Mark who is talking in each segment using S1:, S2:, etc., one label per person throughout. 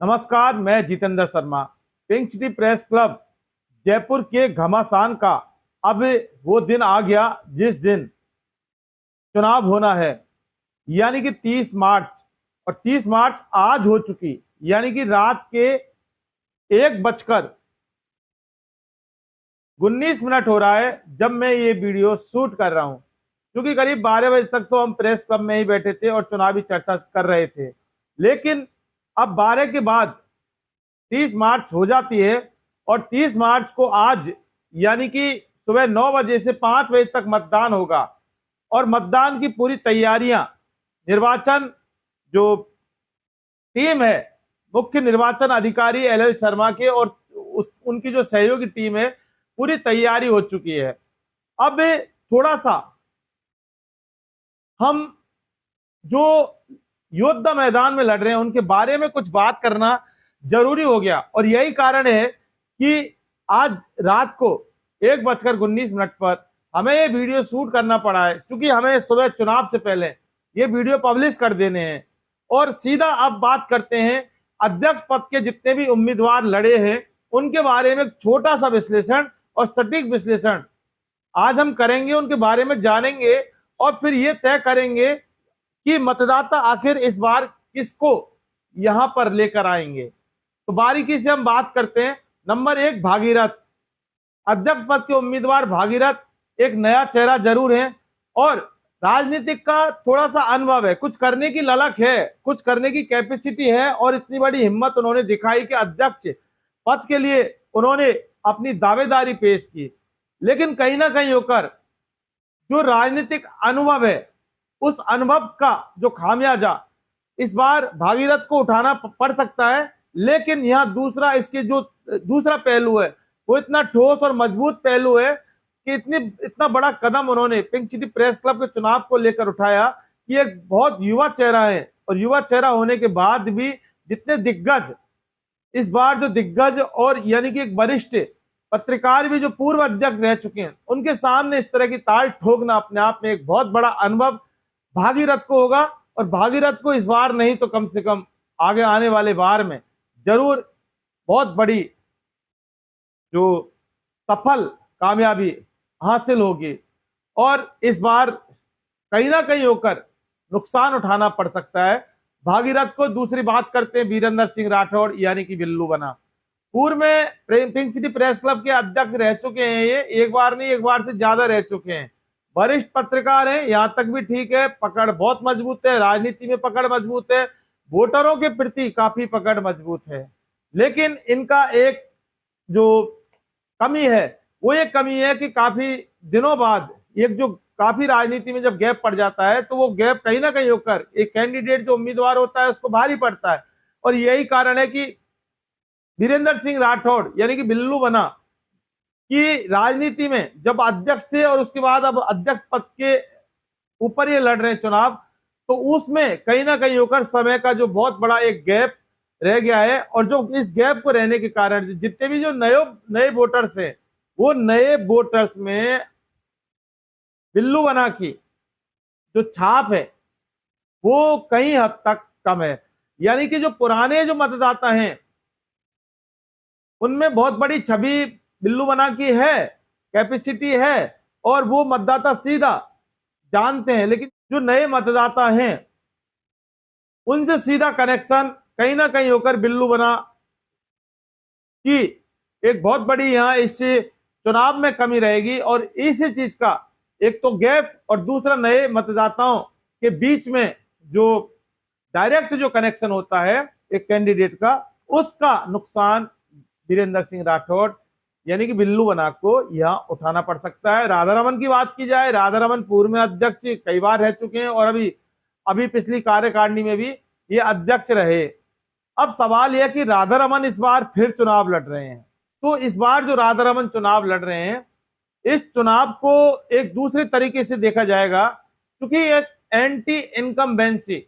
S1: नमस्कार, मैं Jitendra Sharma. Pink city press club Jaipur के घमासान का अब वो दिन आ गया जिस दिन चुनाव होना है, यानी कि 30 मार्च। और 30 मार्च आज हो चुकी, यानी कि रात के 1:19 हो रहा है जब मैं ये वीडियो शूट कर रहा हूं। क्योंकि करीब 12 बजे तक तो हम प्रेस क्लब में ही बैठे थे और चुनावी चर्चा कर रहे थे, लेकिन अब 12 के बाद 30 मार्च हो जाती है। और 30 मार्च को आज यानी कि सुबह 9 बजे से 5 बजे तक मतदान होगा। और मतदान की पूरी तैयारियां निर्वाचन जो टीम है, मुख्य निर्वाचन अधिकारी LL शर्मा के और उनकी जो सहयोगी टीम है, पूरी तैयारी हो चुकी है। अब थोड़ा सा हम जो योद्धा मैदान में लड़ रहे हैं उनके बारे में कुछ बात करना जरूरी हो गया। और यही कारण है कि आज रात को 1:19 पर हमें ये वीडियो शूट करना पड़ा है, क्योंकि हमें सुबह चुनाव से पहले ये वीडियो पब्लिश कर देने हैं। और सीधा अब बात करते हैं अध्यक्ष पद के जितने भी उम्मीदवार लड़े हैं उनके बारे में छोटा सा विश्लेषण और सटीक विश्लेषण आज हम करेंगे, उनके बारे में जानेंगे और फिर ये तय करेंगे कि मतदाता आखिर इस बार किसको यहां पर लेकर आएंगे। तो बारीकी से हम बात करते हैं। नंबर 1, भागीरथ। अध्यक्ष पद के उम्मीदवार भागीरथ एक नया चेहरा जरूर है और राजनीतिक का थोड़ा सा अनुभव है, कुछ करने की ललक है, कुछ करने की कैपेसिटी है और इतनी बड़ी हिम्मत उन्होंने दिखाई कि अध्यक्ष पद के लिए उन्होंने अपनी दावेदारी पेश की। लेकिन कहीं ना कहीं होकर जो राजनीतिक अनुभव है, उस अनुभव का जो खामियाजा इस बार भागीरथ को उठाना पड़ सकता है। लेकिन यहाँ दूसरा इसके जो दूसरा पहलू है वो इतना ठोस और मजबूत पहलू है कि इतना बड़ा कदम उन्होंने पिंक सिटी प्रेस क्लब के चुनाव को लेकर उठाया कि एक बहुत युवा चेहरा है। और युवा चेहरा होने के बाद भी जितने दिग्गज इस बार जो दिग्गज और यानी कि एक वरिष्ठ पत्रकार भी जो पूर्व अध्यक्ष रह चुके हैं, उनके सामने इस तरह की ताल ठोकना अपने आप में एक बहुत बड़ा अनुभव भागीरथ को होगा। और भागीरथ को इस बार नहीं तो कम से कम आगे आने वाले बार में जरूर बहुत बड़ी जो सफल कामयाबी हासिल होगी। और इस बार कहीं ना कहीं होकर नुकसान उठाना पड़ सकता है भागीरथ को। दूसरी बात करते हैं वीरेंद्र सिंह राठौड़, यानी कि बिल्लू बना। पूर्व में पिंक सिटी प्रेस क्लब के अध्यक्ष रह चुके हैं, ये एक बार नहीं एक बार से ज्यादा रह चुके हैं, वरिष्ठ पत्रकार हैं, यहां तक भी ठीक है, पकड़ बहुत मजबूत है, राजनीति में पकड़ मजबूत है, वोटरों के प्रति काफी पकड़ मजबूत है। लेकिन इनका एक जो कमी है वो ये कमी है कि काफी दिनों बाद एक जो काफी राजनीति में जब गैप पड़ जाता है तो वो गैप कहीं ना कहीं होकर एक कैंडिडेट जो उम्मीदवार होता है उसको भारी पड़ता है। और यही कारण है कि वीरेंद्र सिंह राठौड़ यानी कि बिल्लू बना कि राजनीति में जब अध्यक्ष थे और उसके बाद अब अध्यक्ष पद के ऊपर ये लड़ रहे हैं चुनाव, तो उसमें कहीं ना कहीं होकर समय का जो बहुत बड़ा एक गैप रह गया है। और जो इस गैप को रहने के कारण जितने भी जो नए वोटर्स हैं, वो नए वोटर्स में बिल्लू बना की जो छाप है वो कहीं हद तक कम है। यानी कि जो पुराने जो मतदाता हैं उनमें बहुत बड़ी छवि बिल्लू बना की है, कैपेसिटी है और वो मतदाता सीधा जानते हैं। लेकिन जो नए मतदाता हैं उनसे सीधा कनेक्शन कहीं ना कहीं होकर बिल्लू बना की एक बहुत बड़ी यहाँ इस चुनाव में कमी रहेगी। और इसी चीज का एक तो गैप और दूसरा नए मतदाताओं के बीच में जो डायरेक्ट जो कनेक्शन होता है एक कैंडिडेट का, उसका नुकसान वीरेंद्र सिंह राठौड़ यानी कि बिल्लू बना को यहां उठाना पड़ सकता है। राधारमन की बात की जाए, राधारमन पूर्व में अध्यक्ष कई बार रह चुके हैं और अभी पिछली कार्यकारिणी में भी ये अध्यक्ष रहे। अब सवाल यह कि राधारमन इस बार फिर चुनाव लड़ रहे हैं, तो इस बार जो राधारमन चुनाव लड़ रहे हैं इस चुनाव को एक दूसरे तरीके से देखा जाएगा, क्योंकि एक एंटी इनकम्बेंसी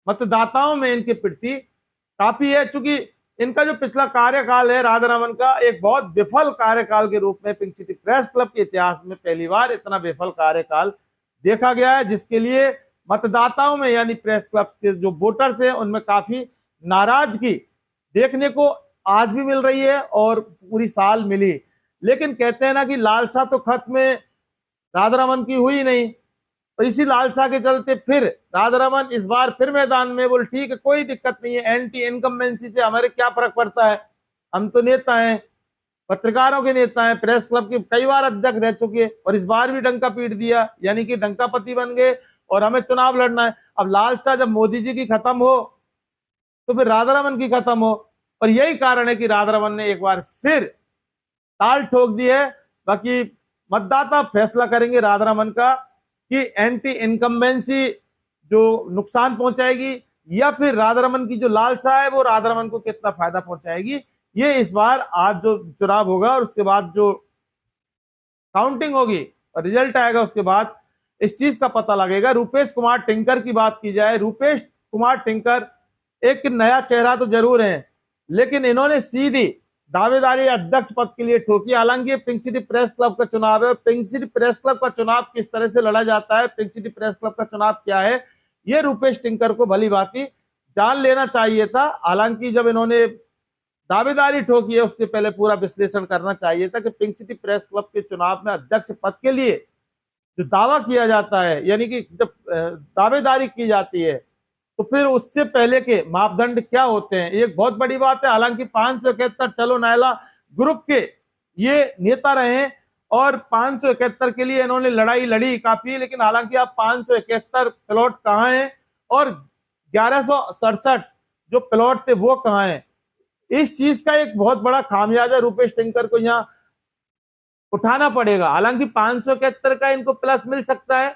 S1: मतदाताओं में इनके प्रति काफी है। चूंकि इनका जो पिछला कार्यकाल है राधारमन का एक बहुत विफल कार्यकाल के रूप में पिंक सिटी प्रेस क्लब के इतिहास में पहली बार इतना विफल कार्यकाल देखा गया है, जिसके लिए मतदाताओं में यानी प्रेस क्लब के जो वोटर्स हैं उनमें काफी नाराजगी देखने को आज भी मिल रही है और पूरी साल मिली। लेकिन कहते हैं ना कि लालसा तो खत्म राधारमन की हुई नहीं, तो इसी लालसा के चलते फिर राधारमन इस बार फिर मैदान में। बोल ठीक है, कोई दिक्कत नहीं है, एंटी इनकम्बेंसी से हमारे क्या फर्क पड़ता है, हम तो नेता हैं, पत्रकारों के नेता हैं, प्रेस क्लब के कई बार अध्यक्ष रह चुके और इस बार भी डंका पीट दिया, यानी कि डंकापति बन गए और हमें चुनाव लड़ना है। अब लालसा जब मोदी जी की खत्म हो तो फिर राधारमन की खत्म हो, और यही कारण है कि राधारमन ने एक बार फिर ताल ठोक दी है। बाकी मतदाता फैसला करेंगे राधारमन का कि एंटी इनकम्बेंसी जो नुकसान पहुंचाएगी या फिर राधारमन की जो लालसा है वो राधारमन को कितना फायदा पहुंचाएगी। ये इस बार आज जो चुनाव होगा और उसके बाद जो काउंटिंग होगी और रिजल्ट आएगा उसके बाद इस चीज का पता लगेगा। रूपेश कुमार टिंकर की बात की जाए, रूपेश कुमार टिंकर एक नया चेहरा तो जरूर है, लेकिन इन्होंने सीधी दावेदारी अध्यक्ष पद के लिए ठोकी। हालांकि पिंक सिटी प्रेस क्लब का चुनाव है, पिंक सिटी प्रेस क्लब का चुनाव किस तरह से लड़ा जाता है, पिंक सिटी प्रेस क्लब का चुनाव क्या है, ये रूपेश टिंकर को भली भांति जान लेना चाहिए था। हालांकि जब इन्होंने दावेदारी ठोकी है उससे पहले पूरा विश्लेषण करना चाहिए था कि पिंक सिटी प्रेस क्लब के चुनाव में अध्यक्ष पद के लिए जो दावा किया जाता है, यानी कि जब दावेदारी की जाती है तो फिर उससे पहले के मापदंड क्या होते हैं, ये एक बहुत बड़ी बात है। हालांकि 571 चलो नायला ग्रुप के ये नेता रहे और 571 के लिए इन्होंने लड़ाई लड़ी काफी, लेकिन हालांकि अब 571 प्लॉट कहाँ हैं और 1167 जो प्लॉट थे वो कहाँ हैं, इस चीज का एक बहुत बड़ा खामियाजा रूपेश टिंकर को यहाँ उठाना पड़ेगा। हालांकि 571 का इनको प्लस मिल सकता है,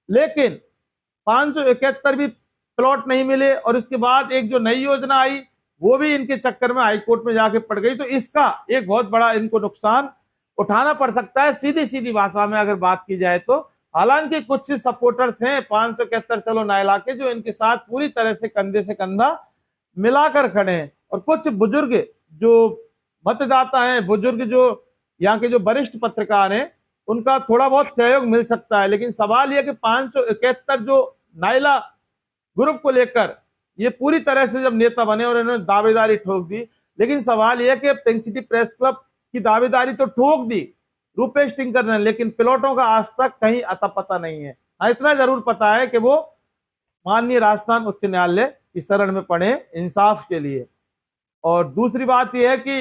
S1: लेकिन 571 भी प्लॉट नहीं मिले और उसके बाद एक जो नई योजना आई वो भी इनके चक्कर में हाईकोर्ट में जाके पड़ गई, तो इसका एक बहुत बड़ा इनको नुकसान उठाना पड़ सकता है सीधी सीधी भाषा में अगर बात की जाए तो। हालांकि कुछ सपोर्टर्स हैं 571 चलो नायला के जो इनके साथ पूरी तरह से कंधे से कंधा मिलाकर खड़े हैं, और कुछ बुजुर्ग जो मतदाता हैं, बुजुर्ग जो यहाँ के जो वरिष्ठ पत्रकार हैं, उनका थोड़ा बहुत सहयोग मिल सकता है। लेकिन सवाल यह कि 571 जो नायला ग्रुप को लेकर ये पूरी तरह से जब नेता बने और इन्होंने दावेदारी ठोक दी, लेकिन सवाल यह कि पिंक सिटी प्रेस क्लब की दावेदारी तो ठोक दी रूपेश टिंकर ने, लेकिन प्लॉटों का आज तक कहीं अता पता नहीं है। हाँ, इतना जरूर पता है कि वो माननीय राजस्थान उच्च न्यायालय की शरण में पड़े इंसाफ के लिए। और दूसरी बात यह है कि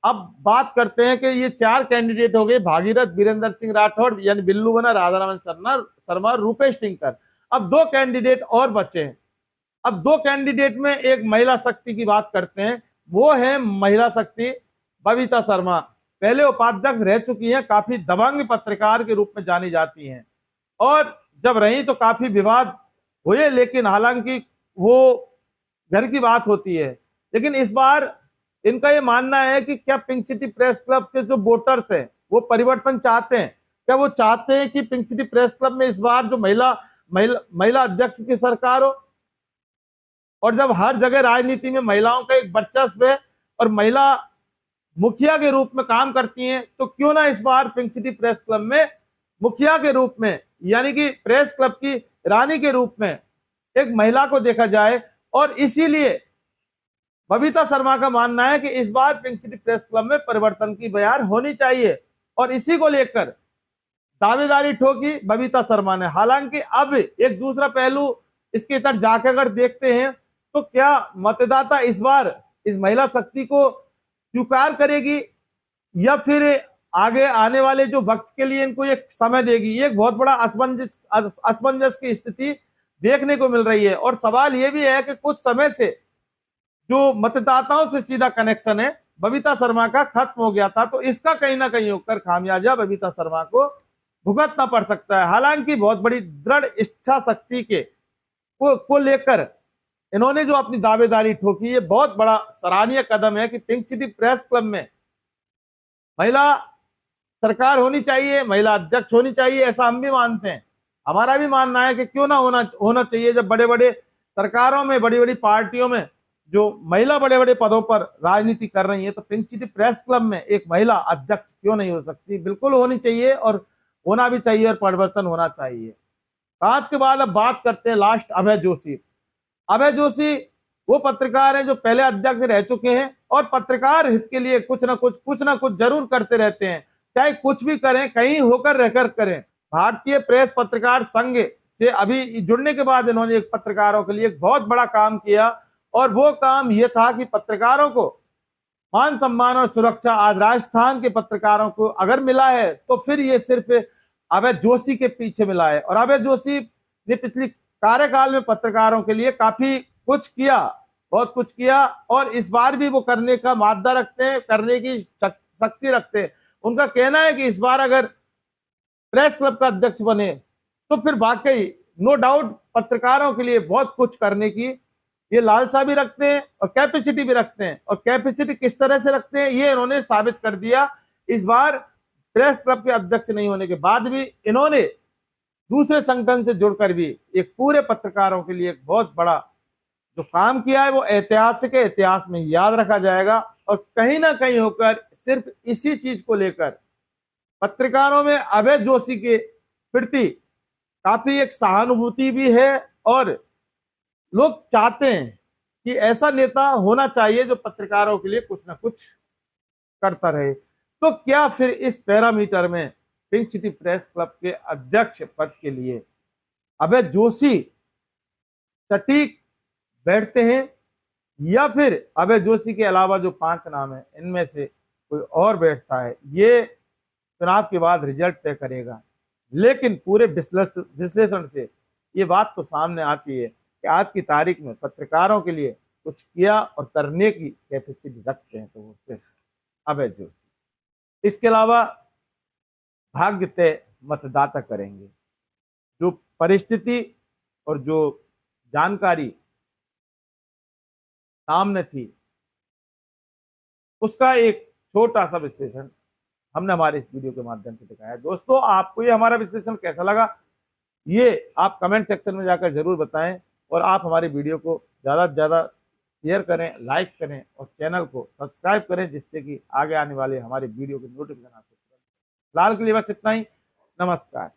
S1: अब बात करते हैं कि ये 4 कैंडिडेट हो गए, भागीरथ वीरेंद्र सिंह राठौड़ यानी बिल्लू बना, राधारमन शर्मा, रूपेश टिंकर। अब 2 कैंडिडेट और बचे हैं। अब 2 कैंडिडेट में एक महिला शक्ति की बात करते हैं, वो है महिला शक्ति बबीता शर्मा, पहले उपाध्यक्ष रह चुकी हैं, काफी दबंग पत्रकार के रूप में जानी जाती हैं और जब रही तो काफी विवाद हुए, लेकिन हालांकि वो घर की बात होती है। लेकिन इस बार इनका ये मानना है कि क्या पिंक सिटी प्रेस क्लब के जो वोटर्स हैं वो परिवर्तन चाहते हैं, क्या वो चाहते हैं कि पिंक सिटी प्रेस क्लब में इस बार जो महिला अध्यक्ष की सरकार हो, और जब हर जगह राजनीति में महिलाओं का एक वर्चस्व है और महिला मुखिया के रूप में काम करती हैं, तो क्यों ना इस बार पिंक सिटी प्रेस क्लब में मुखिया के रूप में यानी कि प्रेस क्लब की रानी के रूप में एक महिला को देखा जाए। और इसीलिए बबीता शर्मा का मानना है कि इस बार पिंक सिटी प्रेस क्लब में परिवर्तन की बयार होनी चाहिए, और इसी को लेकर दावेदारी ठोकी बबीता शर्मा ने। हालांकि अब एक दूसरा पहलू इसके तरफ जाकर अगर देखते हैं तो क्या मतदाता इस बार इस महिला शक्ति को स्वीकार करेगी या फिर आगे आने वाले जो वक्त के लिए इनको एक समय देगी, ये एक बहुत बड़ा असमंजस की स्थिति देखने को मिल रही है। और सवाल ये भी है कि कुछ समय से जो मतदाताओं से सीधा कनेक्शन है बबीता शर्मा का खत्म हो गया था, तो इसका कहीं ना कहीं होकर खामियाजा बबीता शर्मा को भुगतना पड़ सकता है। हालांकि बहुत बड़ी दृढ़ इच्छा शक्ति के को लेकर इन्होंने जो अपनी दावेदारी ठोकी, ये बहुत बड़ा सराहनीय कदम है कि पिंक सिटी प्रेस क्लब में महिला सरकार होनी चाहिए, महिला अध्यक्ष होनी चाहिए, ऐसा हम भी मानते हैं। हमारा भी मानना है कि क्यों ना होना चाहिए। जब बड़े बड़े सरकारों में, बड़ी बड़ी पार्टियों में जो महिला बड़े बड़े पदों पर राजनीति कर रही है, तो पिंक सिटी प्रेस क्लब में एक महिला अध्यक्ष क्यों नहीं हो सकती, बिल्कुल होनी चाहिए और होना भी चाहिए और परिवर्तन होना चाहिए। आज के बाद अब बात करते हैं लास्ट अभय जोशी। अभय जोशी वो पत्रकार हैं जो पहले अध्यक्ष रह चुके हैं और पत्रकार हित के लिए कुछ ना कुछ जरूर करते रहते हैं, चाहे कुछ भी करें, कहीं होकर रहकर करें। भारतीय प्रेस पत्रकार संघ से अभी जुड़ने के बाद इन्होंने एक पत्रकारों के लिए एक बहुत बड़ा काम किया, और वो काम ये था कि पत्रकारों को मान सम्मान और सुरक्षा आज राजस्थान के पत्रकारों को अगर मिला है तो फिर ये सिर्फ अभय जोशी के पीछे मिला है। और अभय जोशी ने पिछली कार्यकाल में पत्रकारों के लिए काफी कुछ किया, बहुत कुछ किया, और इस बार भी वो करने का मादा रखते हैं, करने की शक्ति रखते हैं। उनका कहना है कि इस बार अगर प्रेस क्लब का अध्यक्ष बने तो फिर वाकई नो डाउट पत्रकारों के लिए बहुत कुछ करने की ये लालसा भी रखते हैं और कैपेसिटी भी रखते हैं। और कैपेसिटी किस तरह से रखते हैं ये इन्होंने साबित कर दिया। इस बार प्रेस क्लब के अध्यक्ष नहीं होने के बाद भी इन्होंने दूसरे संगठन से जुड़कर भी एक पूरे पत्रकारों के लिए एक बहुत बड़ा जो काम किया है वो ऐतिहासिक है, इतिहास में याद रखा जाएगा। और कहीं ना कहीं होकर सिर्फ इसी चीज को लेकर पत्रकारों में अभय जोशी के प्रति काफी एक सहानुभूति भी है, और लोग चाहते हैं कि ऐसा नेता होना चाहिए जो पत्रकारों के लिए कुछ ना कुछ करता रहे। तो क्या फिर इस पैरामीटर में पिंक सिटी प्रेस क्लब के अध्यक्ष पद के लिए अभय जोशी सटीक बैठते हैं, या फिर अभय जोशी के अलावा जो 5 नाम है इनमें से कोई और बैठता है? ये चुनाव के बाद रिजल्ट तय करेगा। लेकिन पूरे विश्लेषण से ये बात तो सामने आती है कि आज की तारीख में पत्रकारों के लिए कुछ किया और करने की कैपेसिटी रखते हैं तो वो सिर्फ अभय जोशी। इसके अलावा भाग्य तय मतदाता करेंगे। जो परिस्थिति और जो जानकारी सामने थी उसका एक छोटा सा विश्लेषण हमने हमारे इस वीडियो के माध्यम से दिखाया। दोस्तों, आपको ये हमारा विश्लेषण कैसा लगा ये आप कमेंट सेक्शन में जाकर जरूर बताएं, और आप हमारे वीडियो को ज़्यादा से ज़्यादा शेयर करें, लाइक करें और चैनल को सब्सक्राइब करें, जिससे कि आगे आने वाले हमारे वीडियो के नोटिफिकेशन आपको फिलहाल के लिए बस इतना ही। नमस्कार।